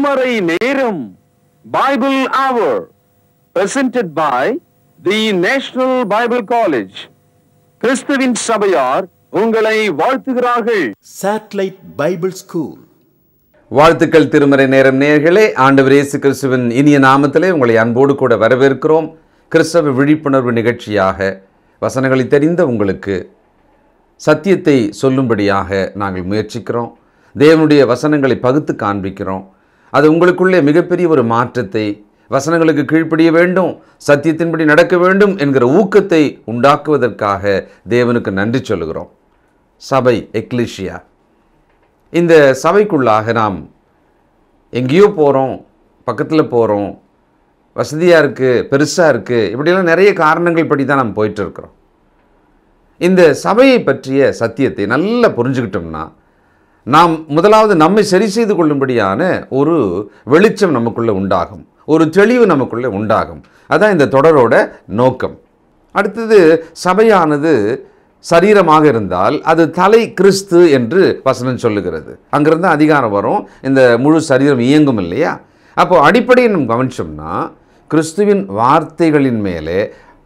திருமறை நேரம் Bible Hour presented by the National Bible College. கிறிஸ்துவின் சபையார் உங்களை வாழ்த்துகிறார்கள். Satellite Bible School. வாழ்த்துக்கள் திருமறை நேரம் நேயர்களே, ஆண்டவர் இயேசு கிறிஸ்துவின் இனிய நாமத்திலே உங்களை அன்போடு கூட வரவேற்கிறோம். கிறிஸ்தவ விழிப்புணர்வு நிகழ்ச்சியாக வசனங்களை தெரிந்த உங்களுக்கு சத்தியத்தை சொல்லும்படியாக நாங்கள் முயற்சிக்கிறோம். தேவனுடைய வசனங்களை பகுத்து காண்பிக்கிறோம். அது உங்களுக்குள்ளே மிகப்பெரிய ஒரு மாற்றத்தை, வசனங்களுக்கு கீழ்ப்படிய வேண்டும், சத்தியத்தின்படி நடக்க வேண்டும் என்கிற ஊக்கத்தை உண்டாக்குவதற்காக தேவனுக்கு நன்றி சொல்லுகிறோம். சபை, எக்லீசியா, இந்த சபைக்குள்ளாக நாம் எங்கேயோ போகிறோம், பக்கத்தில் போகிறோம், வசதியாக இருக்குது, பெருசாக இருக்குது, இப்படியெல்லாம் நிறைய காரணங்கள் படி தான் நாம் போயிட்டுருக்கிறோம். இந்த சபையை பற்றிய சத்தியத்தை நல்லா புரிஞ்சுக்கிட்டோம்னா நாம் முதலாவது நம்மை சரி செய்து கொள்ளும்படியான ஒரு வெளிச்சம் நமக்குள்ளே உண்டாகும், ஒரு தெளிவு நமக்குள்ளே உண்டாகும். அதுதான் இந்த தொடரோட நோக்கம். அடுத்தது, சபையானது சரீரமாக இருந்தால் அது தலை கிறிஸ்து என்று வசனம் சொல்லுகிறது. அங்கிருந்து அதிகாரம் வரும், இந்த முழு சரீரம் இயங்கும் இல்லையா? அப்போது அடிப்படையை நம்ம கவனிச்சோம்னா கிறிஸ்துவின் வார்த்தைகளின் மேலே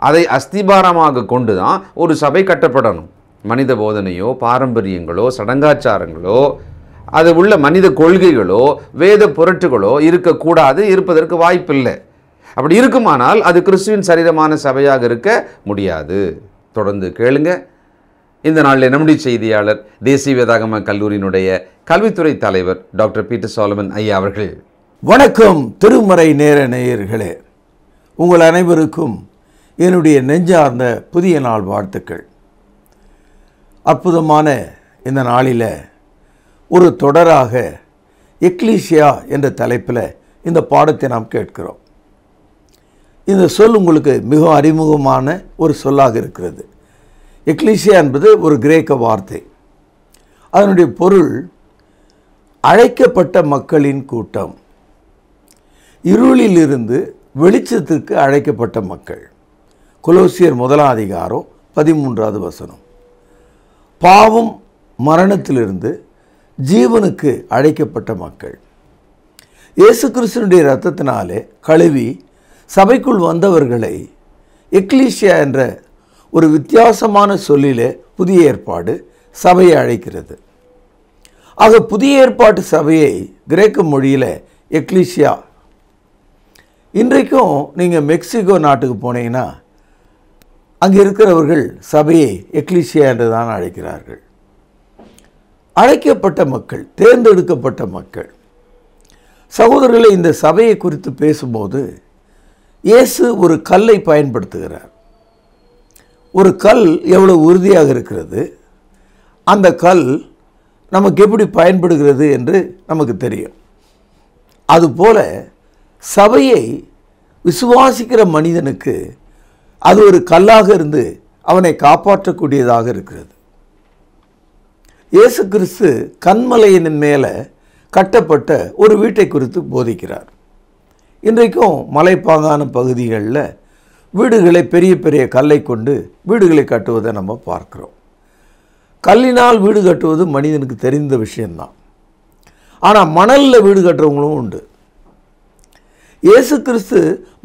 அதை அஸ்திபாரமாக கொண்டு தான் ஒரு சபை கட்டப்படணும். மனித போதனையோ, பாரம்பரியங்களோ, சடங்காச்சாரங்களோ, அது உள்ள மனித கொள்கைகளோ, வேத புரட்டுகளோ இருக்கக்கூடாது, இருப்பதற்கு வாய்ப்பில்லை. அப்படி இருக்குமானால் அது கிறிஸ்துவின் சரீரமான சபையாக இருக்க முடியாது. தொடர்ந்து கேளுங்க. இந்த நாளில் நம்முடைய செய்தியாளர், தேசிய வேதாகம கல்லூரியினுடைய கல்வித்துறை தலைவர் டாக்டர் பீட்டர் சாலமன் ஐயா அவர்கள். வணக்கம் திருமறை நேர நேயர்களே, உங்கள் அனைவருக்கும் என்னுடைய நெஞ்சார்ந்த புதிய நாள் வாழ்த்துக்கள். அற்புதமான இந்த நாளில் ஒரு தொடராக எக்லீசியா என்ற தலைப்பில் இந்த பாடத்தை நாம் கேட்கிறோம். இந்த சொல் உங்களுக்கு மிகவும் அறிமுகமான ஒரு சொல்லாக இருக்கிறது. எக்லீசியா என்பது ஒரு கிரேக்க வார்த்தை. அதனுடைய பொருள் அழைக்கப்பட்ட மக்களின் கூட்டம், இருளிலிருந்து வெளிச்சத்திற்கு அழைக்கப்பட்ட மக்கள். கொலோசியர் 1:13 பாவம் மரணத்திலிருந்து ஜீவனுக்கு அழைக்கப்பட்ட மக்கள். இயேசு கிறிஸ்துவினுடைய இரத்தத்தினாலே கழுவி சபைக்குள் வந்தவர்களை எக்லீசியா என்ற ஒரு வித்தியாசமான சொல்லிலே புதிய ஏற்பாடு சபையை அழைக்கிறது. ஆக புதிய ஏற்பாட்டு சபையை கிரேக்க மொழியில் எக்லீசியா. இன்றைக்கும் நீங்கள் மெக்சிகோ நாட்டுக்கு போனீங்கன்னா அங்கே இருக்கிறவர்கள் சபையை எக்லீசியா என்று தான் அழைக்கிறார்கள். அழைக்கப்பட்ட மக்கள், தேர்ந்தெடுக்கப்பட்ட மக்கள். சகோதரர்களை, இந்த சபையை குறித்து பேசும்போது இயேசு ஒரு கல்லை பயன்படுத்துகிறார். ஒரு கல் எவ்வளவு உறுதியாக இருக்கிறது, அந்த கல் நமக்கு எப்படி பயன்படுகிறது என்று நமக்கு தெரியும். அதுபோல சபையை விசுவாசிக்கிற மனிதனுக்கு அது ஒரு கல்லாக இருந்து அவனை காப்பாற்றக்கூடியதாக இருக்கிறது. இயேசு கிறிஸ்து கன்மலையின் மேலே கட்டப்பட்ட ஒரு வீட்டை குறித்து போதிக்கிறார். இன்றைக்கும் மலைப்பாங்கான பகுதிகளில் வீடுகளை பெரிய பெரிய கல்லை கொண்டு வீடுகளை கட்டுவதை நம்ம பார்க்கிறோம். கல்லினால் வீடு கட்டுவது மனிதனுக்கு தெரிந்த விஷயம்தான். ஆனால் மணலில் வீடு கட்டுறவங்களும் உண்டு. இயேசு கிறிஸ்து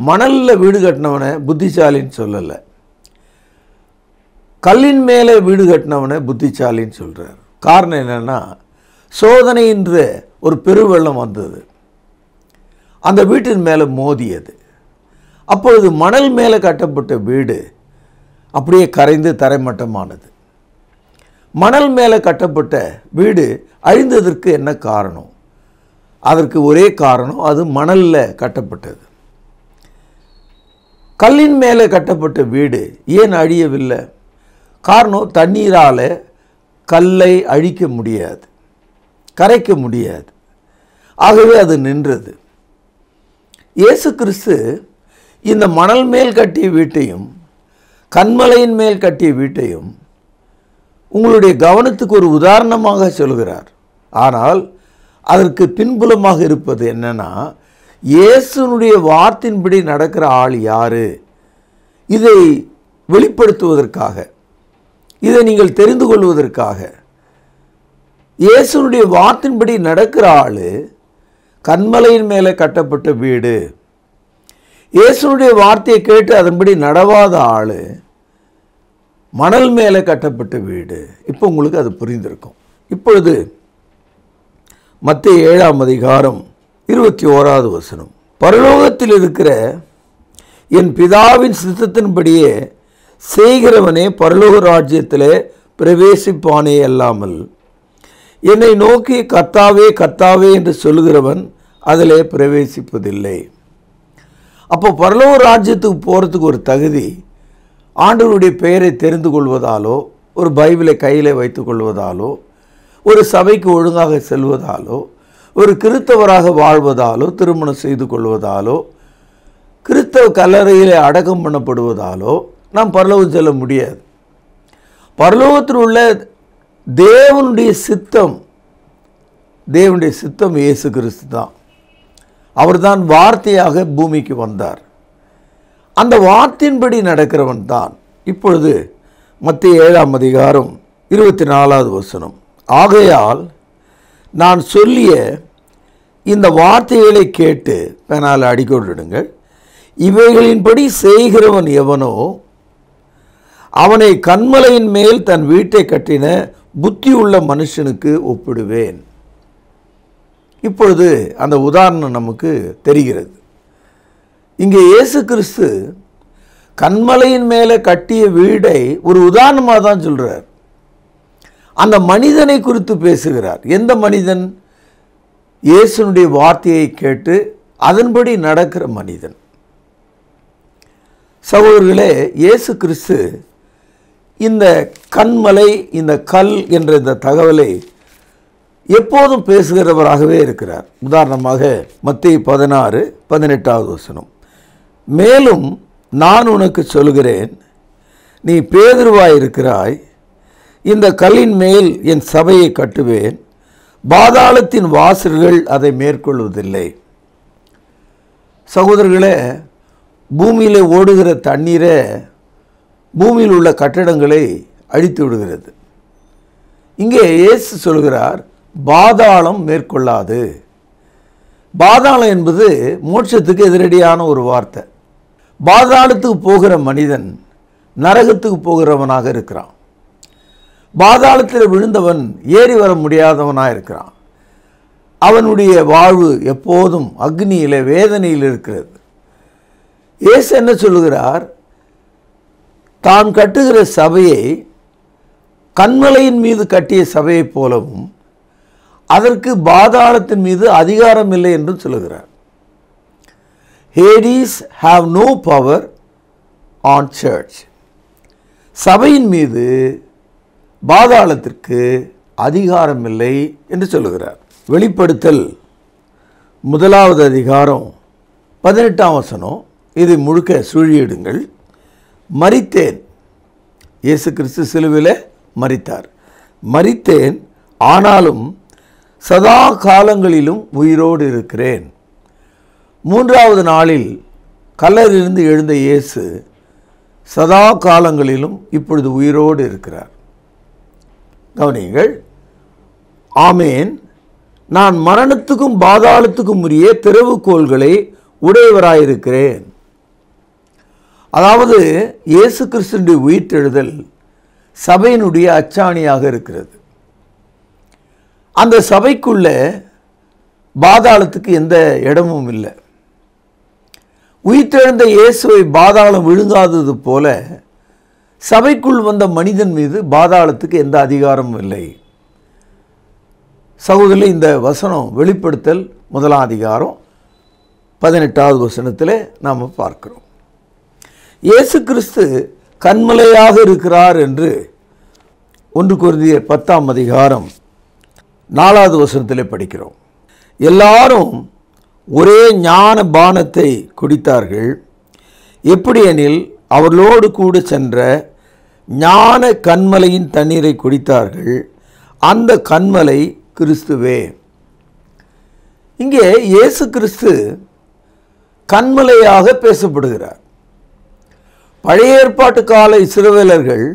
மணலில் வீடு கட்டினவனை புத்திசாலின்னு சொல்லலை, கல்லின் மேலே வீடு கட்டினவனை புத்திசாலின்னு சொல்கிறார். காரணம் என்னென்னா, சோதனைன்ற ஒரு பெருவெள்ளம் வந்தது, அந்த வீட்டின் மேலே மோதியது. அப்பொழுது மணல் மேலே கட்டப்பட்ட வீடு அப்படியே கரைந்து தரைமட்டமானது. மணல் மேலே கட்டப்பட்ட வீடு அழிந்ததற்கு என்ன காரணம்? அதற்கு ஒரே காரணம், அது மணலில் கட்டப்பட்டது. கல்லின் மேலே கட்டப்பட்ட வீடு ஏன் அழியவில்லை? காரணம், தண்ணீரால் கல்லை அழிக்க முடியாது, கரைக்க முடியாது. ஆகவே அது நின்றது. இயேசு கிறிஸ்து இந்த மணல் மேல் கட்டிய வீட்டையும் கன்மலையின் மேல் கட்டிய வீட்டையும் உங்களுடைய கவனத்துக்கு ஒரு உதாரணமாக சொல்கிறார். ஆனால் அதற்கு பின்புலமாக இருப்பது என்னன்னா, இயேசுனுடைய வார்த்தையின்படி நடக்கிற ஆள் யாரு? இதை வெளிப்படுத்துவதற்காக, இதை நீங்கள் தெரிந்து கொள்வதற்காக, இயேசுனுடைய வார்த்தையின்படி நடக்கிற ஆள் கன்மலையின் மேலே கட்டப்பட்ட வீடு. இயேசுனுடைய வார்த்தையை கேட்டு அதன்படி நடவாத ஆள் மணல் மேலே கட்டப்பட்ட வீடு. இப்போ உங்களுக்கு அது புரிந்திருக்கும். இப்பொழுது மத்தேயு 7ஆம் அதிகாரம் 21வது வசனம். பரலோகத்தில் இருக்கிற என் பிதாவின் சித்தத்தின்படியே செய்கிறவனே பரலோக ராஜ்யத்திலே பிரவேசிப்பானே அல்லாமல் என்னை நோக்கி கர்த்தாவே கர்த்தாவே என்று சொல்லுகிறவன் அதிலே பிரவேசிப்பதில்லை. அப்போ பரலோக ராஜ்யத்துக்கு போகிறதுக்கு ஒரு தகுதி ஆண்டவருடைய பெயரை தெரிந்து கொள்வதாலோ, ஒரு பைபிளை கையில் வைத்து கொள்வதாலோ, ஒரு சபைக்கு ஒழுங்காக செல்வதாலோ, ஒரு கிறிஸ்தவராக வாழ்வதாலோ, திருமணம் செய்து கொள்வதாலோ, கிறிஸ்தவ கல்லறையிலே அடக்கம் பண்ணப்படுவதாலோ நாம் பரலோகம் செல்ல முடியாது. பரலோகத்தில் உள்ள தேவனுடைய சித்தம் இயேசு கிறிஸ்து தான். அவர்தான் வார்த்தையாக பூமிக்கு வந்தார். அந்த வார்த்தையின்படி நடக்கிறவன் தான். இப்பொழுது மத்தேயு 7ஆம் அதிகாரம் 24வது வசனம். ஆகையால் நான் சொல்லிய இந்த வார்த்தைகளை கேட்டு பெனால் அடிக்கொண்டிடுங்கள். இவைகளின்படி செய்கிறவன் எவனோ அவனை கன்மலையின் மேல் தன் வீட்டை கட்டின புத்தியுள்ள மனுஷனுக்கு ஒப்பிடுவேன். இப்பொழுது அந்த உதாரணம் நமக்கு தெரிகிறது. இங்கே இயேசு கிறிஸ்து கன்மலையின் மேலே கட்டிய வீடை ஒரு உதாரணமாக தான் சொல்கிறார். அந்த மனிதனை குறித்து பேசுகிறார். எந்த மனிதன்? இயேசுனுடைய வார்த்தையை கேட்டு அதன்படி நடக்கிற மனிதன். சகோதரர்களே, இயேசு கிறிஸ்து இந்த கன்மலை, இந்த கல் என்ற இந்த தகவலை எப்போதும் பேசுகிறவராகவே இருக்கிறார். உதாரணமாக மத்தேயு 16:18வது வசனம். மேலும் நான் உனக்கு சொல்கிறேன், நீ பேதுருவாயிருக்கிறாய், இந்த கல்லின் மேல் என் சபையை கட்டுவேன், பாதாளத்தின் வாசல்கள் அதை மேற்கொள்வதில்லை. சகோதரர்களே, பூமியில் ஓடுகிற தண்ணீரை பூமியில் உள்ள கட்டடங்களை அழித்து விடுகிறது. இங்கே இயேசு சொல்கிறார், பாதாளம் மேற்கொள்ளாது. பாதாளம் என்பது மோட்சத்துக்கு எதிரடியான ஒரு வார்த்தை. பாதாளத்துக்கு போகிற மனிதன் நரகத்துக்கு போகிறவனாக இருக்கிறான். பாதாளத்தில் விழுந்தவன் ஏறி வர முடியாதவனாக இருக்கிறான். அவனுடைய வாழ்வு எப்போதும் அக்னியில், வேதனையில் இருக்கிறது. இயேசு என்ன சொல்லுகிறார்? தான் கட்டுகிற சபையை கன்மலையின் மீது கட்டிய சபையை போலவும் அதற்கு பாதாளத்தின் மீது அதிகாரம் இல்லை என்று சொல்லுகிறார். Hades have no power on church. சபையின் மீது பாதாளத்திற்கு அதிகாரம் இல்லை என்று சொல்லுகிறார். வெளிப்படுத்தல் 1வது அதிகாரம் 18ஆம் வசனம். இதை முழுக்க சுழியிடுங்கள். மரித்தேன். இயேசு கிறிஸ்து சிலுவையிலே மரித்தார். மரித்தேன், ஆனாலும் சதா காலங்களிலும் உயிரோடு இருக்கிறேன். 3வது நாளில் கல்லறையிலிருந்து எழுந்த இயேசு சதா காலங்களிலும் இப்பொழுது உயிரோடு இருக்கிறார். கவனியுங்கள். ஆமேன். நான் மரணத்துக்கும் பாதாளத்துக்கும் உரிய திறவுகோல்களை உடையவராயிருக்கிறேன். அதாவது இயேசு கிறிஸ்துவின் உயிர்த்தெழுதல் சபையினுடைய அச்சாணியாக இருக்கிறது. அந்த சபைக்குள்ள பாதாளத்துக்கு எந்த இடமும் இல்லை. உயிர்த்தெழுந்த இயேசுவை பாதாளம் விழுங்காதது போல சபைக்குள் வந்த மனிதன் மீது பாதாளத்துக்கு எந்த அதிகாரமும் இல்லை. சகோதரர்களே, இந்த வசனம் வெளிப்படுத்தல் 1ஆம் அதிகாரம் 18வது வசனத்தில் நாம் பார்க்கிறோம். இயேசு கிறிஸ்து கன்மலையாக இருக்கிறார் என்று 1 கொரிந்தியர் 10ஆம் அதிகாரம் 4வது வசனத்திலே படிக்கிறோம். எல்லாரும் ஒரே ஞான பானத்தை குடித்தார்கள். எப்படியெனில் அவர்களோடு கூட சென்ற ஞான கன்மலையின் தண்ணீரை குடித்தார்கள். அந்த கன்மலை கிறிஸ்துவே. இங்கே இயேசு கிறிஸ்து கன்மலையாக பேசப்படுகிறார். பழைய ஏற்பாட்டு கால இஸ்ரவேலர்கள்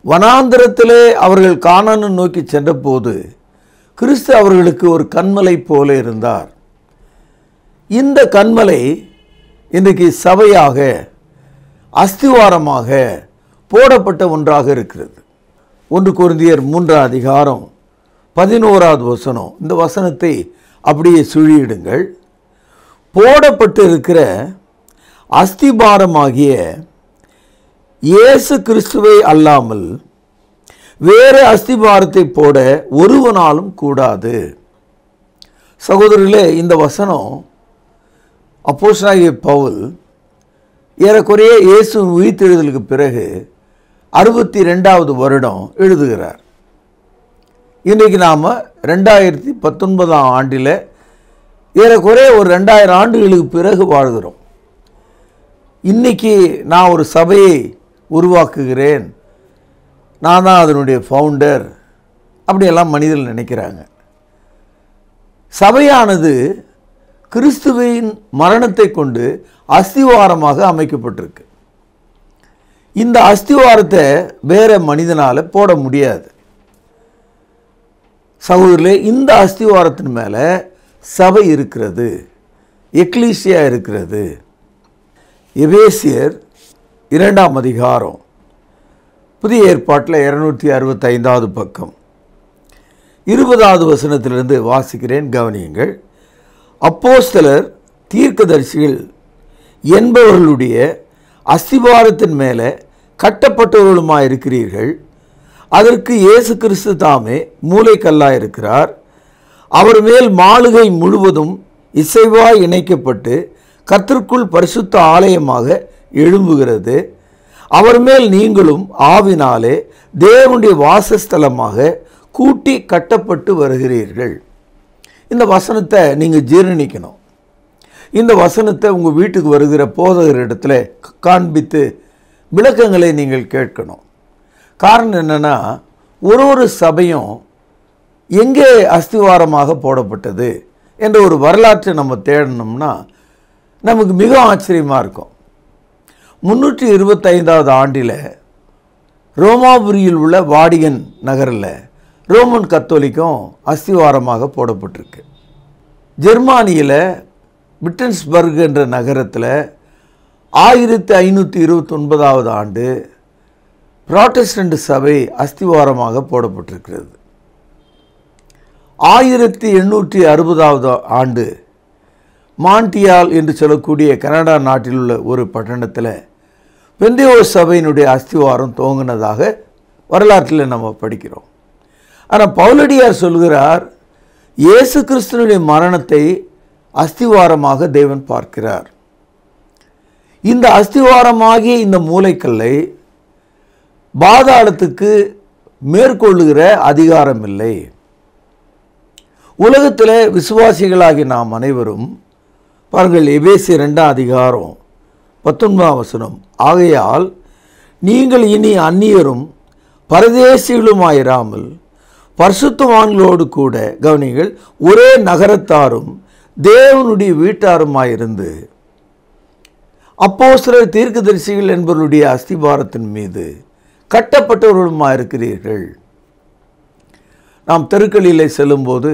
வனாந்திரத்திலே அவர்கள் கானானை நோக்கி சென்றபோது கிறிஸ்து அவர்களுக்கு ஒரு கன்மலை போல இருந்தார். இந்த கன்மலை இன்றைக்கு சபையாக அஸ்திவாரமாக போடப்பட்ட ஒன்றாக இருக்கிறது. 1 கொரிந்தியர் 3:11 வசனம். இந்த வசனத்தை அப்படியே சுழியிடுங்கள். போடப்பட்டு இருக்கிற அஸ்திபாரமாகிய இயேசு கிறிஸ்துவை அல்லாமல் வேறு அஸ்திபாரத்தை போட ஒருவனாலும் கூடாது. சகோதரர்களே, இந்த வசனம் அப்போஸ்தலனாகிய பவுல் ஏறக்குறைய இயேசு உயிர்த்தெழுதலுக்கு பிறகு 62வது வருடம் எழுதுகிறார். இன்றைக்கு நாம் 2019 ஆண்டில் ஏறக்குறைய ஒரு 2000 ஆண்டுகளுக்கு பிறகு வாழ்கிறோம். இன்றைக்கி நான் ஒரு சபையை உருவாக்குகிறேன், நான் தான் அதனுடைய ஃபவுண்டர், அப்படியெல்லாம் மனிதர்கள் நினைக்கிறாங்க. சபையானது கிறிஸ்துவின் மரணத்தை கொண்டு அஸ்திவாரமாக அமைக்கப்பட்டிருக்கு. இந்த அஸ்திவாரத்தை வேற மனிதனால் போட முடியாது. சகோதரர்களே, இந்த அஸ்திவாரத்தின் மேலே சபை இருக்கிறது, எக்லீசியா இருக்கிறது. எபேசியர் 2ஆம் அதிகாரம், புதிய ஏற்பாட்டில் 265வது பக்கம் 20வது வசனத்திலிருந்து வாசிக்கிறேன், கவனியுங்கள். அப்போஸ்தலர், தீர்க்கதரிசிகள் என்பவர்களுடைய அஸ்திபாரத்தின் மேலே கட்டப்பட்டவர்களுமாய் இருக்கிறீர்கள். அதற்கு இயேசு கிறிஸ்து தாமே மூலைக்கல்லாய் இருக்கிறார். அவர் மேல் மாளிகை முழுவதும் இசைவாய் இணைக்கப்பட்டு கர்த்தருக்குள் பரிசுத்த ஆலயமாக எழும்புகிறது. அவர் மேல் நீங்களும் ஆவினாலே தேவனுடைய வாசஸ்தலமாக கூட்டி கட்டப்பட்டு வருகிறீர்கள். இந்த வசனத்தை நீங்கள் ஜீரணிக்கணும். இந்த வசனத்தை உங்கள் வீட்டுக்கு வருகிற போதகர் இடத்துல காண்பித்து விளக்கங்களை நீங்கள் கேட்கணும். காரணம் என்னென்னா, ஒரு சபையும் எங்கே அஸ்திவாரமாக போடப்பட்டது என்ற ஒரு வரலாற்றை நம்ம தேடணும்னா நமக்கு மிக ஆச்சரியமாக இருக்கும். 325வது ஆண்டில் ரோமாபுரியில் உள்ள வாடிகன் நகரில் ரோமன் கத்தோலிக்கும் அஸ்திவாரமாக போடப்பட்டிருக்கு. ஜெர்மானியில் விட்டன்ஸ்பர்க் என்ற நகரத்தில் 1529வது ஆண்டு புராட்டஸ்டன்ட் சபை அஸ்திவாரமாக போடப்பட்டிருக்கிறது. 1860வது ஆண்டு மான்டியால் என்று சொல்லக்கூடிய கனடா நாட்டில் உள்ள ஒரு பட்டணத்தில் பெந்தேகோஸ்து சபையினுடைய அஸ்திவாரம் துவங்கினதாக வரலாற்றில் நம்ம படிக்கிறோம். ஆனால் பவுலடியார் சொல்கிறார், இயேசு கிறிஸ்துவினுடைய மரணத்தை அஸ்திவாரமாக தேவன் பார்க்கிறார். இந்த அஸ்திவாரமாகிய இந்த மூலைக்கல்லை பாதாளத்துக்கு மேற்கொள்ளுகிற அதிகாரம் இல்லை. உலகத்தில் விசுவாசிகளாகி நாம் அனைவரும் பாருங்கள், எபேசியர் 2ஆம் அதிகாரம் 19ஆம் வசனம். ஆகையால் நீங்கள் இனி அந்நியரும் பரதேசிகளுமாயிராமல் பரிசுத்தவான்களோடு கூட, கவனிங்கள், ஒரே நகரத்தாரும் தேவனுடைய வீட்டாருமாயிருந்து அப்போஸ்தலர், தீர்க்கதரிசிகள் என்பவருடைய அஸ்திபாரத்தின் மீது கட்டப்பட்டவர்களுமாயிருக்கிறீர்கள். நாம் தெருக்களிலே செல்லும்போது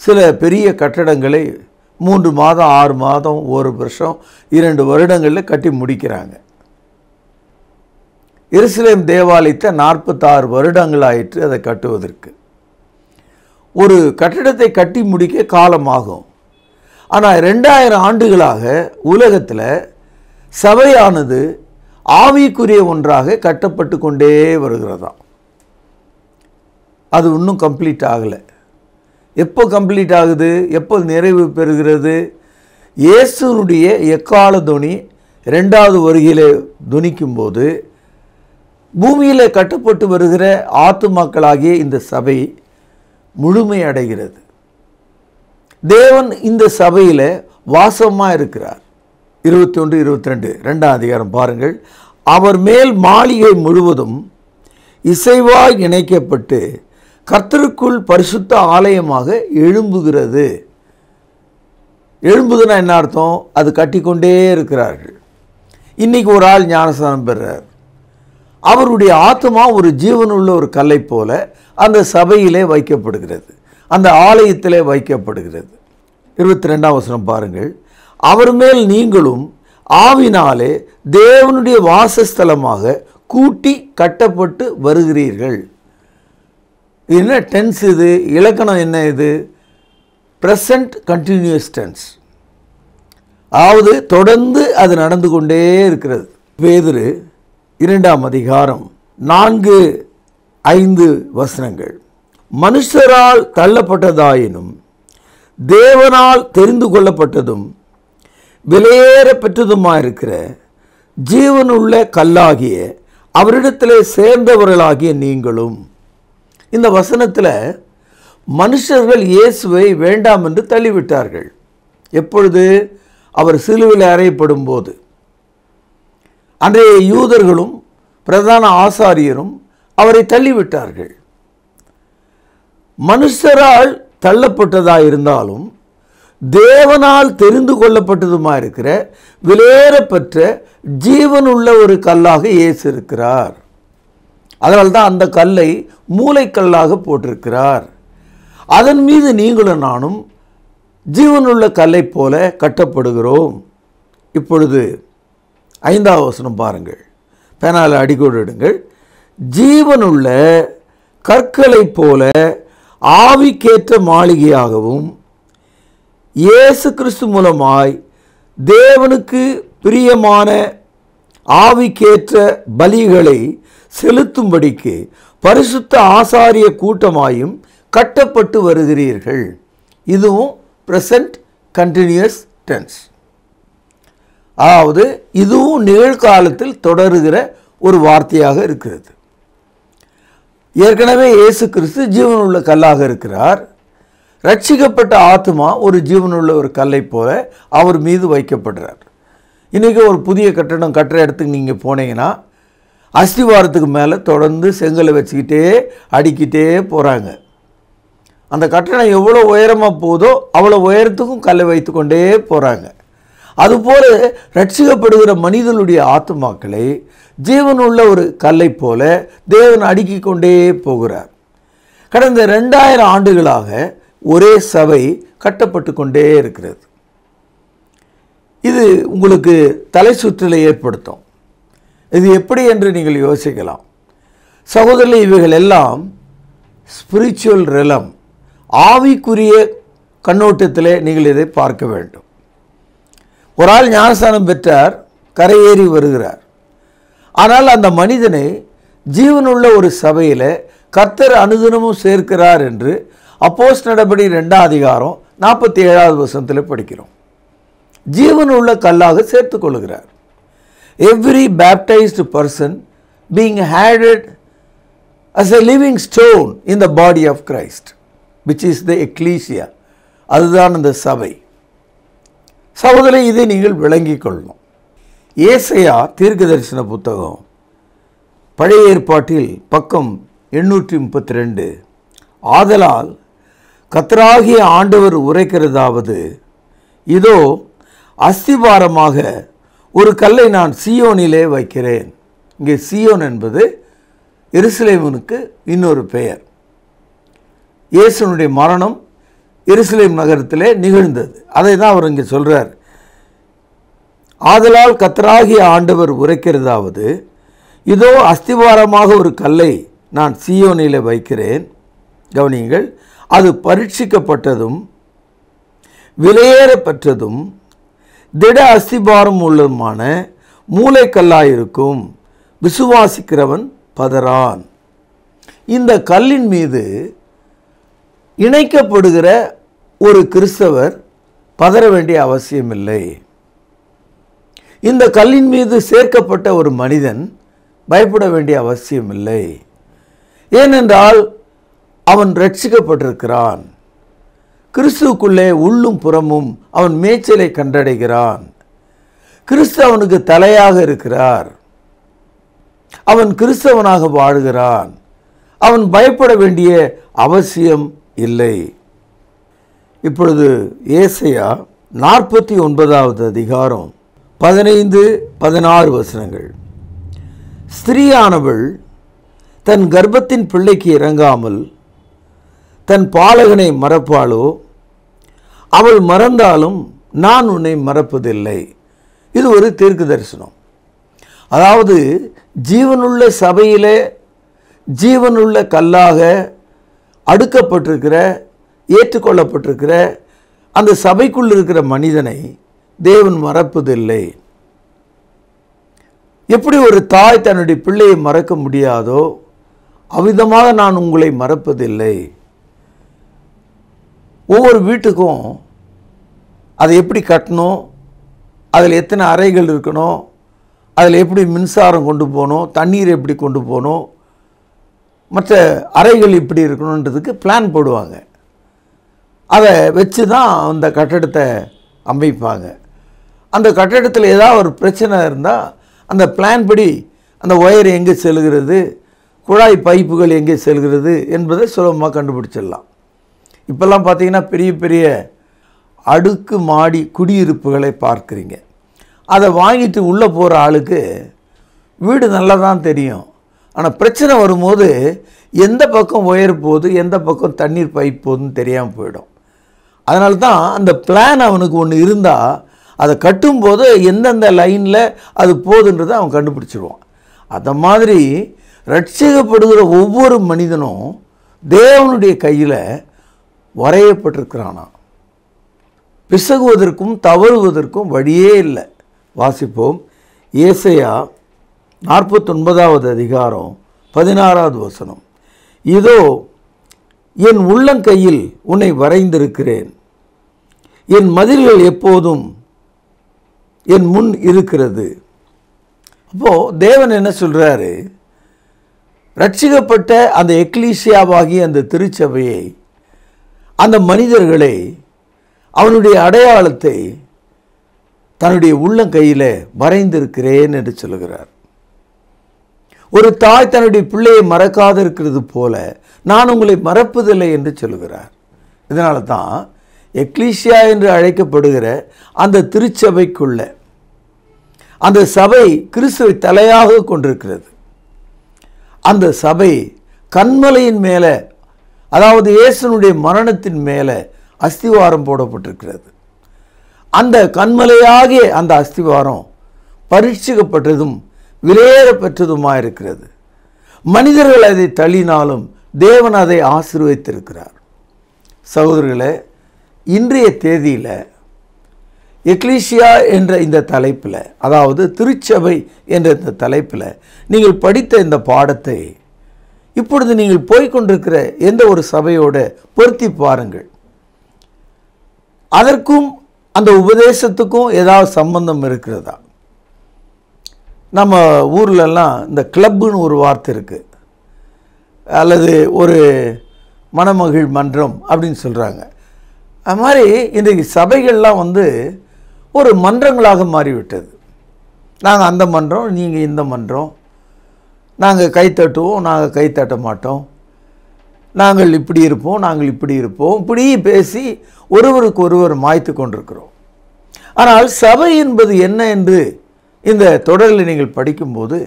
சில பெரிய கட்டடங்களை 3 மாதம் 6 மாதம் 1 வருஷம் 2 வருடங்களில் கட்டி முடிக்கிறாங்க. எருசலேம் தேவாலயத்தை 46 வருடங்கள் ஆயிற்று அதை கட்டுவதற்கு. ஒரு கட்டிடத்தை கட்டி முடிக்க காலமாகும். ஆனால் 2000 ஆண்டுகளாக உலகத்தில் சபையானது ஆவிக்குரிய ஒன்றாக கட்டப்பட்டு கொண்டே வருகிறதாம். அது இன்னும் கம்ப்ளீட் ஆகலை. எப்போ கம்ப்ளீட் ஆகுது, எப்போ நிறைவு பெறுகிறது? இயேசுனுடைய எக்கால துணி 2வது வருகையிலே துணிக்கும்போது பூமியில் கட்டப்பட்டு வருகிற ஆத்துமாக்களாகிய இந்த சபை முழுமை அடைகிறது. தேவன் இந்த சபையில் வாசமாக இருக்கிறார். 21, 22 2ஆம் அதிகாரம் பாருங்கள். அவர் மேல் மாளிகை முழுவதும் இசைவாய் இணைக்கப்பட்டு கர்த்தருக்குள் பரிசுத்த ஆலயமாக எழும்புகிறது. எழும்புதுன்னா என்ன அர்த்தம்? அது கட்டிக்கொண்டே இருக்கிறார்கள். இன்றைக்கி ஒரு ஆள் ஞானஸ்நானம் பெறுறார். அவருடைய ஆத்மா ஒரு ஜீவனுள்ள ஒரு கல்லை போல அந்த சபையிலே வைக்கப்படுகிறது, அந்த ஆலயத்திலே வைக்கப்படுகிறது. 22ஆம் வசனம் பாருங்கள். அவர் மேல் நீங்களும் ஆவினாலே தேவனுடைய வாசஸ்தலமாக கூட்டி கட்டப்பட்டு வருகிறீர்கள். என்ன டென்ஸ் இது? இலக்கணம் என்ன இது? Present continuous tense. அதாவது தொடர்ந்து அது நடந்து கொண்டே இருக்கிறது. பேதுரு 2ஆம் அதிகாரம் 4-5 வசனங்கள். மனுஷரால் தள்ளப்பட்டதாயினும் தேவனால் தெரிந்து கொள்ளப்பட்டதும் விலையேற பெற்றதுமாயிருக்கிற ஜீவனுள்ள கல்லாகிய அவரிடத்திலே சேர்ந்தவர்களாகிய நீங்களும். இந்த வசனத்தில் மனுஷர்கள் இயேசுவை வேண்டாம் என்று தள்ளிவிட்டார்கள். எப்பொழுது? அவர் சிலுவையில் அறையப்படும் போது. அன்றைய யூதர்களும் பிரதான ஆசாரியரும் அவரை தள்ளிவிட்டார்கள். மனுஷரால் தள்ளப்பட்டதாயிருந்தாலும் தேவனால் தெரிந்து கொள்ளப்பட்டதுமா இருக்கிற விலையேறப்பெற்ற ஜீவனுள்ள ஒரு கல்லாக இயேசு இருக்கிறார். அதனால்தான் அந்த கல்லை மூலைக்கல்லாக போட்டிருக்கிறார். அதன் மீது நீங்களும் நானும் ஜீவனுள்ள கல்லை போல கட்டப்படுகிறோம். இப்பொழுது 5ஆம் வசனம் பாருங்கள். பேனால அடிக்கோடு எடுங்கள். ஜீவனுள்ள கற்களைப் போல ஆவிக்கேற்ற மாளிகையாகவும் இயேசு கிறிஸ்து மூலமாய் தேவனுக்கு பிரியமான ஆவிக்கேற்ற பலிகளை செலுத்தும்படிக்கு பரிசுத்த ஆசாரிய கூட்டமாயும் கட்டப்பட்டு வருகிறீர்கள். இதுவும் ப்ரெசன்ட் கண்டினியூஸ் டென்ஸ். அதாவது இதுவும் நிகழ்காலத்தில் தொடருகிற ஒரு வார்த்தையாக இருக்கிறது. ஏற்கனவே இயேசு கிறிஸ்து ஜீவனுள்ள கல்லாக இருக்கிறார். ரட்சிக்கப்பட்ட ஆத்மா ஒரு ஜீவனுள்ள ஒரு கல்லை போல அவர் மீது வைக்கப்படுறார். இன்றைக்கி ஒரு புதிய கட்டடம் கட்டுற இடத்துக்கு நீங்கள் போனீங்கன்னா அஸ்திவாரத்துக்கு மேலே தொடர்ந்து செங்கலை வச்சுக்கிட்டே அடிக்கிட்டே போகிறாங்க. அந்த கட்டடம் எவ்வளோ உயரமாக போதோ அவ்வளோ உயரத்துக்கும் கல்லை வைத்து கொண்டே போகிறாங்க. அதுபோல் ரட்சிக்கப்படுகிற மனிதனுடைய ஆத்துமாக்களை ஜீவனுள்ள ஒரு கல்லை போல தேவன் அடுக்கி கொண்டே போகிறார். கடந்த 2000 ஆண்டுகளாக ஒரே சபை கட்டப்பட்டு கொண்டே இருக்கிறது. இது உங்களுக்கு தலை சுற்றலை ஏற்படுத்தும். இது எப்படி என்று நீங்கள் யோசிக்கலாம். சகோதரர்களே, இவைகள் எல்லாம் ஸ்பிரிச்சுவல் ரெலம், ஆவிக்குரிய கண்ணோட்டத்திலே நீங்கள் இதை பார்க்க வேண்டும். ஒரு ஆள் ஞானஸ்தானம் பெற்றார், கரையேறி வருகிறார். ஆனால் அந்த மனிதனை ஜீவனுள்ள ஒரு சபையில் கர்த்தர் அனுதினமும் சேர்க்கிறார் என்று அப்போஸ்தலர் நடபடி 2ஆம் அதிகாரம் 47வது வசனத்தில் படிக்கிறோம். ஜீவனுள்ள கல்லாக சேர்த்து கொள்கிறார். Every baptized person being added as a living stone in the body of Christ, which is the ecclesia. அதுதான் அந்த சபை. சகோதரரை, இதை நீங்கள் விளங்கிக் கொள்ளணும். ஏசாயா தீர்க்கதரிசன புத்தகம் பழைய ஏற்பாட்டில் பக்கம் 832. ஆதலால் கர்த்தராகிய ஆண்டவர் உரைக்கிறதாவது, இதோ அஸ்திபாரமாக ஒரு கல்லை நான் சீயோனிலே வைக்கிறேன். இங்கே சீயோன் என்பது எருசலேமுக்கு இன்னொரு பெயர். இயேசுனுடைய மரணம் எருசலேம் நகரத்திலே நிகழ்ந்தது. அதை தான் அவர் இங்கே சொல்கிறார். ஆதலால் கர்த்தராகிய ஆண்டவர் உரைக்கிறதாவது, இதோ அஸ்திவாரமாக ஒரு கல்லை நான் சீயோனிலே வைக்கிறேன். கவனியுங்கள், அது பரீட்சிக்கப்பட்டதும் விலையேறப்பெற்றதும் திட அஸ்திபாரம் உள்ளதுமான மூலைக்கல்லாயிருக்கும். விசுவாசிக்கிறவன் பதறான். இந்த கல்லின் மீது இணைக்கப்படுகிற ஒரு கிறிஸ்தவர் பதற வேண்டிய அவசியமில்லை. இந்த கல்லின் மீது சேர்க்கப்பட்ட ஒரு மனிதன் பயப்பட வேண்டிய அவசியமில்லை. ஏனென்றால் அவன் ரட்சிக்கப்பட்டிருக்கிறான். கிறிஸ்துவுக்குள்ளே உள்ளும் புறமும் அவன் மேய்ச்சலை கண்டடைகிறான். கிறிஸ்து அவனுக்கு தலையாக இருக்கிறார். அவன் கிறிஸ்தவனாக வாழுகிறான். அவன் பயப்பட வேண்டிய அவசியம் இல்லை. இப்பொழுது ஏசாயா 49வது அதிகாரம் 15-16 வசனங்கள். ஸ்திரீயானவள் தன் கர்ப்பத்தின் பிள்ளைக்கு இறங்காமல் தன் பாலகனை மறப்பாளோ? அவள் மறந்தாலும் நான் உன்னை மறப்பதில்லை. இது ஒரு தீர்க்க தரிசனம். அதாவது ஜீவனுள்ள சபையிலே ஜீவனுள்ள கல்லாக அடுக்கப்பட்டிருக்கிற, ஏற்றுக்கொள்ளப்பட்டிருக்கிற அந்த சபைக்குள் இருக்கிற மனிதனை தேவன் மறப்பதில்லை. எப்படி ஒரு தாய் தன்னுடைய பிள்ளையை மறக்க முடியாதோ அவ்விதமாக நான் உங்களை மறப்பதில்லை. ஒவ்வொரு வீட்டுக்கும் அதை எப்படி கட்டணும், அதில் எத்தனை அறைகள் இருக்கணும், அதில் எப்படி மின்சாரம் கொண்டு போகணும், தண்ணீர் எப்படி கொண்டு போகணும், மற்ற அறைகள் இப்படி இருக்கணுன்றதுக்கு பிளான் போடுவாங்க. அதை வச்சு தான் அந்த கட்டடத்தை அமைப்பாங்க. அந்த கட்டடத்தில் ஏதாவது ஒரு பிரச்சனை இருந்தால் அந்த பிளான் படி அந்த ஒயர் எங்கே செல்கிறது, குழாய் பைப்புகள் எங்கே செல்கிறது என்பதை சுலபமாக கண்டுபிடிச்சிடலாம். இப்போல்லாம் பார்த்தீங்கன்னா பெரிய பெரிய அடுக்கு மாடி குடியிருப்புகளை பார்க்குறீங்க. அதை வாங்கிட்டு உள்ளே போகிற ஆளுக்கு வீடு நல்லா தான் தெரியும். ஆனால் பிரச்சனை வரும்போது எந்த பக்கம் ஒயர் போகுது, எந்த பக்கம் தண்ணீர் பைப் போகுதுன்னு தெரியாமல் போயிடும். அதனால தான் அந்த பிளான் அவனுக்கு ஒன்று இருந்தால் அதை கட்டும்போது எந்தெந்த லைனில் அது போகுதுன்றதை அவன் கண்டுபிடிச்சிடுவான். அந்த மாதிரி ரட்சிக்கப்படுகிற ஒவ்வொரு மனிதனும் தேவனுடைய கையில் வரையப்பட்டிருக்கிறானா. பிசகுவதற்கும் தவறுவதற்கும் வழியே இல்லை. வாசிப்போம். ஏசாயா 49வது அதிகாரம் 16வது வசனம். இதோ என் உள்ளங்கையில் உன்னை வரைந்திருக்கிறேன், என் மதில்கள் எப்போதும் என் முன் இருக்கிறது. அப்போது தேவன் என்ன சொல்கிறாரு, ரட்சிக்கப்பட்ட அந்த எக்லீசியாவாகிய அந்த திருச்சபையை, அந்த மனிதர்களை, அவனுடைய அடையாளத்தை தன்னுடைய உள்ளங்கையில் வரைந்திருக்கிறேன் என்று சொல்லுகிறார். ஒரு தாய் தன்னுடைய பிள்ளையை மறக்காது இருக்கிறது போல நான் உங்களை மறப்பதில்லை என்று சொல்லுகிறார். இதனால தான் எக்லீசியா என்று அழைக்கப்படுகிற அந்த திருச்சபைக்குள்ள அந்த சபை கிறிஸ்துவை தலையாக கொண்டிருக்கிறது. அந்த சபை கன்மலையின் மேலே, அதாவது இயேசுனுடைய மரணத்தின் மேலே அஸ்திவாரம் போடப்பட்டிருக்கிறது. அந்த கன்மலையாகிய அந்த அஸ்திவாரம் பரீட்சிக்கப்பட்டதும் விலையேற பெற்றதுமாக இருக்கிறது. மனிதர்கள் அதை தள்ளினாலும் தேவன் அதை ஆசீர்வதித்திருக்கிறார். சகோதரர்களே, இன்றைய தேதியில் எக்லீசியா என்ற இந்த தலைப்பில், அதாவது திருச்சபை என்ற இந்த தலைப்பில் நீங்கள் படித்த இந்த பாடத்தை இப்பொழுது நீங்கள் போய்கொண்டிருக்கிற எந்த ஒரு சபையோடு பொருத்தி பாருங்கள். அதற்கும் அந்த உபதேசத்துக்கும் ஏதாவது சம்பந்தம் இருக்கிறதா? நம்ம ஊர்லெல்லாம் இந்த கிளப்புன்னு ஒரு வார்த்தை இருக்குது, அல்லது ஒரு மணமகிழ் மன்றம் அப்படின்னு சொல்கிறாங்க. அது மாதிரி இன்றைக்கு சபைகள்லாம் ஒரு மன்றங்களாக மாறிவிட்டது. நாங்கள் அந்த மன்றம், நீங்கள் இந்த மன்றம், நாங்கள் கைத்தட்டுவோம், நாங்கள் கைத்தட்ட மாட்டோம், நாங்கள் இப்படி இருப்போம், நாங்கள் இப்படி இருப்போம், இப்படி பேசி ஒருவருக்கு ஒருவர் மாய்த்து கொண்டிருக்கிறோம். ஆனால் சபை என்பது என்ன என்று இந்த தொடரில் நீங்கள் படிக்கும்போது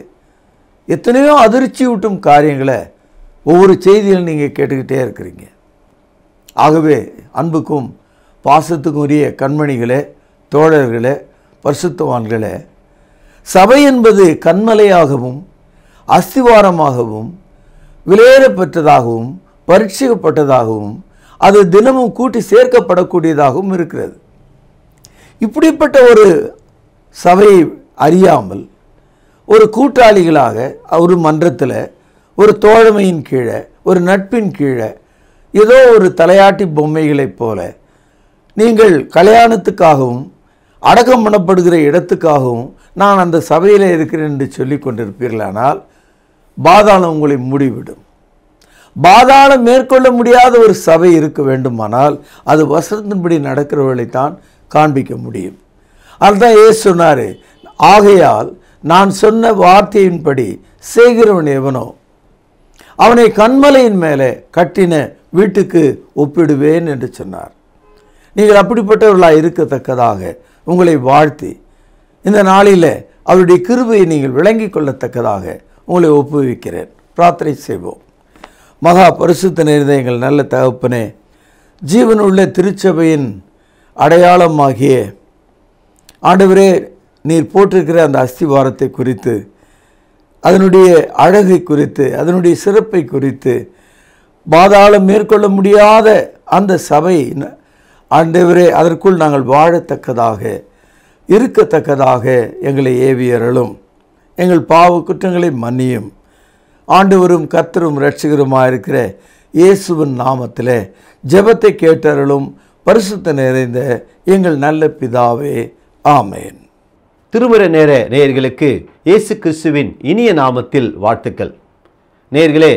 எத்தனையோ அதிர்ச்சியூட்டும் காரியங்களை ஒவ்வொரு செய்தியில் நீங்கள் கேட்டுக்கிட்டே இருக்கிறீங்க. ஆகவே அன்புக்கும் பாசத்துக்கும் உரிய கண்மணிகளே, தோழர்களே, பரிசுத்தவான்களே, சபை என்பது கண்மலையாகவும் அஸ்திவாரமாகவும் விலையேற பெற்றதாகவும் பரீட்சிக்கப்பட்டதாகவும் அது தினமும் கூட்டி சேர்க்கப்படக்கூடியதாகவும் இருக்கிறது. இப்படிப்பட்ட ஒரு சபையை அறியாமல் ஒரு கூட்டாளிகளாக ஒரு மன்றத்தில் ஒரு தோழமையின் கீழே, ஒரு நட்பின் கீழே, ஏதோ ஒரு தலையாட்டி பொம்மைகளைப் போல நீங்கள் கல்யாணத்துக்காகவும் அடக்கம் பண்ணப்படுகிற இடத்துக்காகவும் நான் அந்த சபையில் இருக்கிறேன் என்று சொல்லி கொண்டிருப்பீர்களானால் பாதாளம் உங்களை மூடிவிடும். பாதாளம் மேற்கொள்ள முடியாத ஒரு சபை இருக்க வேண்டுமானால் அது வசனத்தின்படி நடக்கிறவர்களைத்தான் காண்பிக்க முடியும். அதுதான் இயேசு சொன்னார், ஆகையால் நான் சொன்ன வார்த்தையின்படி செய்கிறவன் எவனோ அவனை கன்மலையின் மேலே கட்டின வீட்டுக்கு ஒப்பிடுவேன் என்று சொன்னார். நீங்கள் அப்படிப்பட்டவர்களாக இருக்கத்தக்கதாக உங்களை வாழ்த்தி இந்த நாளில் அவருடைய கிருபையை நீங்கள் விளங்கி கொள்ளத்தக்கதாக உங்களை ஒப்புவிக்கிறேன். பிரார்த்தனை செய்வோம். மகா பரிசுத்த நிறைந்த எங்கள் நல்ல தகப்பனே, ஜீவனுள்ள திருச்சபையின் அடையாளமாகிய ஆண்டவரே நீர் போட்டிருக்கிற அந்த அஸ்திவாரத்தை குறித்து, அதனுடைய அழகை குறித்து, அதனுடைய சிறப்பை குறித்து, பாதாளம் மேற்கொள்ள முடியாத அந்த சபை ஆண்டவரே அதற்குள் நாங்கள் வாழத்தக்கதாக, இருக்கத்தக்கதாக எங்களை ஏவியருளும். எங்கள் பாவ குற்றங்களை மன்னியும். ஆண்டவரும் கர்த்தரும் இரட்சகருமாயிருக்கிற இயேசுவின் நாமத்திலே ஜெபத்தை கேட்டருளும். பரிசுத்த நிறைந்த எங்கள் நல்ல பிதாவே, ஆமேன். திருமறை நேர நேயர்களுக்கு இயேசு கிறிஸ்துவின் இனிய நாமத்தில் வாழ்த்துக்கள். நேயர்களே,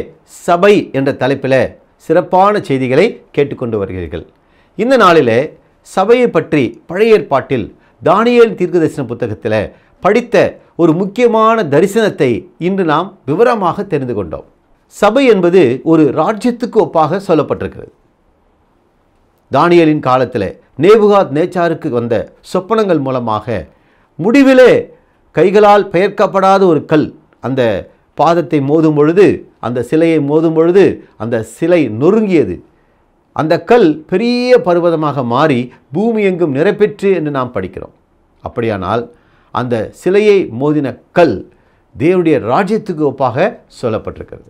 சபை என்ற தலைப்பில் சிறப்பான செய்திகளை கேட்டுக்கொண்டு வருகிறீர்கள். இந்த நாளிலே சபையை பற்றி பழைய ஏற்பாட்டில் தானியேல் தீர்க்கதரிசன புத்தகத்தில் படித்த ஒரு முக்கியமான தரிசனத்தை இன்று நாம் விவரமாக தெரிந்து கொண்டோம். சபை என்பது ஒரு ராஜ்யத்துக்கு ஒப்பாக சொல்லப்பட்டிருக்கிறது. தானியேலின் காலத்தில் நேபுகாத் நேச்சாருக்கு வந்த சொப்பனங்கள் மூலமாக முடிவிலே கைகளால் பெயர்க்கப்படாத ஒரு கல் அந்த பாதத்தை மோதும் பொழுது, அந்த சிலையை மோதும் பொழுது அந்த சிலை நொறுங்கியது. அந்த கல் பெரிய பர்வதமாக மாறி பூமி எங்கும் நிறைப்பெற்று என்று நாம் படிக்கிறோம். அப்படியானால் அந்த சிலையை மோதின கல் தேவனுடைய ராஜ்யத்துக்கு ஒப்பாக சொல்லப்பட்டிருக்கிறது.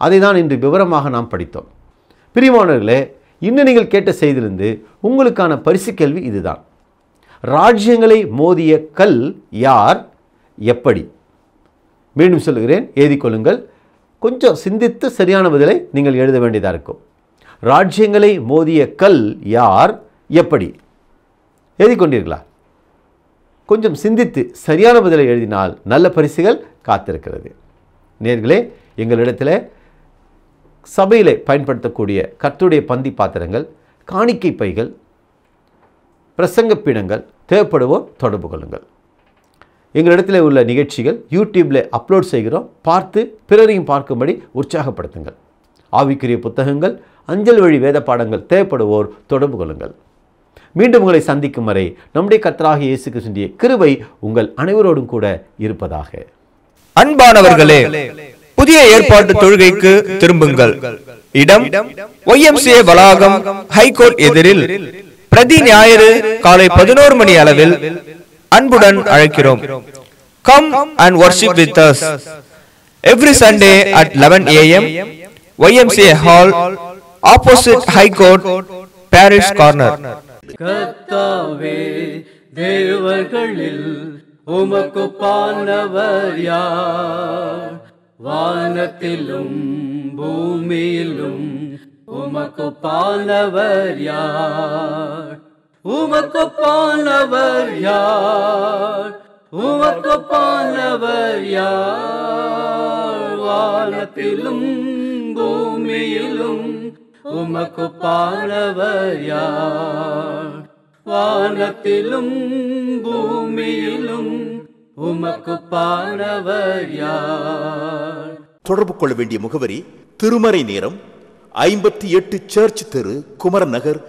அதை தான் இன்று விவரமாக நாம் படித்தோம். பிரியமானவர்களே, இன்னும் நீங்கள் கேட்ட செய்தியிலிருந்து உங்களுக்கான பரிசு கேள்வி இதுதான். ராஜ்யங்களை மோதிய கல் யார், எப்படி? மீண்டும் சொல்லுகிறேன், எழுதிக்கொள்ளுங்கள். கொஞ்சம் சிந்தித்து சரியான பதிலை நீங்கள் எழுத வேண்டியதாக இருக்கும். ராஜ்யங்களை மோதிய கல் யார், எப்படி? எழுதிக்கொண்டீர்களா? கொஞ்சம் சிந்தித்து சரியான பதிலை எழுதினால் நல்ல பரிசுகள் காத்திருக்கிறது. நேயர்களே, எங்களிடத்தில் சபையில் பயன்படுத்தக்கூடிய கர்த்தருடைய பந்தி பாத்திரங்கள், காணிக்கை பைகள், பிரசங்க பீடங்கள் தேவைப்படுவோர் தொடர்பு கொள்ளுங்கள். எங்களிடத்தில் உள்ள நிகழ்ச்சிகள் யூடியூப்பில் அப்லோட் செய்கிறோம். பார்த்து பிறரையும் பார்க்கும்படி உற்சாகப்படுத்துங்கள். ஆவிக்குரிய புத்தகங்கள், அஞ்சல் வழி வேத பாடங்கள் தேவைப்படுவோர் தொடர்பு கொள்ளுங்கள். மீண்டும் உங்களை சந்திக்கும் வரை நம்முடைய கர்த்தராகிய இயேசு கிறிஸ்துவின் கிருபை உங்கள் அனைவரோடும் கூட இருப்பதாக. அன்பானவர்களே, புதிய ஏற்பாட்டு தொழுகைக்கு திரும்புங்கள். இடம் YMCA வளாகம், ஹைகோர்ட் எதிரில், பிரதி ஞாயிறு காலை 11 மணி அளவில் அன்புடன் அழைக்கிறோம். Come and worship with us every Sunday at 11 AM, YMCA Hall, opposite High Court, Parish Corner. கர்த்தாவே, தேவர்களில் உமக்கு பானவர் யார்? வானத்திலும் பூமியிலும் உமக்கு பானவர் யார்? உமக்கு பானவர் யார்? உமக்கு பானவர் யார்? வானத்திலும் பூமியிலும் உமக்கு பானவர் யார்? வானத்திலும் பூமியிலும் உமக்கு பானவர் யார்? தொடர்பு கொள்ள வேண்டிய முகவரி: திருமறை நேரம், 58 சர்ச் தெரு, குமரன் நகர்,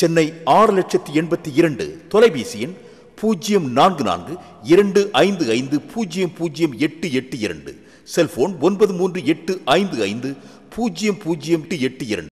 சென்னை 6,82,000. தொலைபேசி எண் 044255008882. செல்போன் 9385500882.